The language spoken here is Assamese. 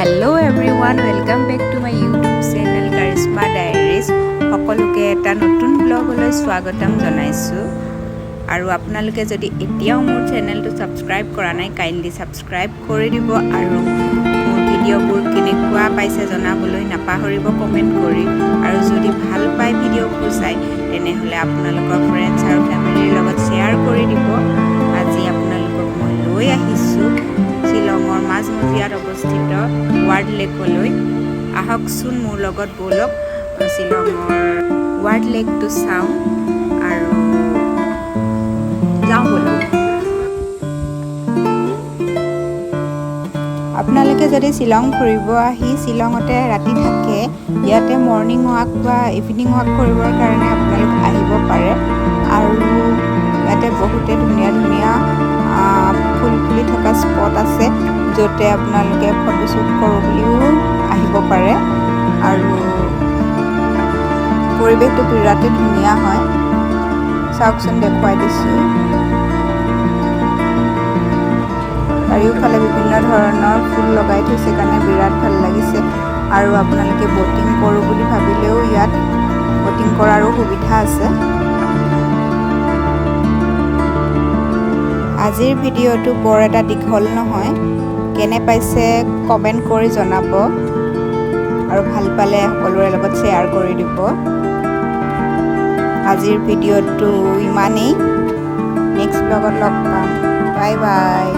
Hello everyone, welcome back to my YouTube channel Karisma Diaries. সকলোকে এটা নতুন ব্লগলৈ স্বাগতম জনাইছো আৰু আপোনালোকে যদি এতিয়াও মোৰ চেনেলটো সাবস্ক্ৰাইব কৰা নাই কাইন্ডলি সাবস্ক্ৰাইব কৰি দিব আৰু মোৰ ভিডিঅ'বোৰ কেনেকুৱা পাইছে জনাবলৈ নাপাহৰিব কমেন্ট কৰি আৰু যদি ভাল পাই ভিডিঅ'বোৰ চাই তেনেহলে আপোনালোকৰ ফ্ৰেণ্ডছ আৰু ফ্যামিলিৰ লগত শেয়াৰ কৰি দিব। আজি আপোনালোকক মই লৈ আহিছো শিলঙৰ মাজমজিয়াত অৱস্থিত ৱাৰ্ড লেকলৈ। আহকচোন মোৰ লগত বলক শিলঙৰ ৱাৰ্ড লেকটো চাওঁ আৰু যাওঁ বলক। আপোনালোকে যদি শিলং ফুৰিব আহি শিলঙতে ৰাতি থাকে ইয়াতে মৰ্নিং ৱাক বা ইভিনিং ৱাক কৰিবৰ কাৰণে আপোনালোক আহিব পাৰে আৰু ইয়াতে বহুতে ধুনীয়া ধুনীয়া ফুল ফুলি থকা স্পট আছে য'তে আপোনালোকে ফটো শ্বুট কৰোঁ বুলিও আহিব পাৰে আৰু পৰিৱেশটো বিৰাটেই ধুনীয়া হয়। চাওকচোন দেখুৱাই দিছোঁ। চাৰিওফালে বিভিন্ন ধৰণৰ ফুল লগাই থৈছে কাৰণে বিৰাট ভাল লাগিছে আৰু আপোনালোকে বটিং কৰোঁ বুলি ভাবিলেও ইয়াত বটিং কৰাৰো সুবিধা আছে। আজিৰ ভিডিঅ'টো বৰ এটা দীঘল নহয়, কেনে পাইছে কমেণ্ট কৰি জনাব আৰু ভাল পালে সকলোৰে লগত শ্বেয়াৰ কৰি দিব। আজিৰ ভিডিঅ'টো ইমানেই, নেক্সট ব্লগত লগ পাম। Bye bye.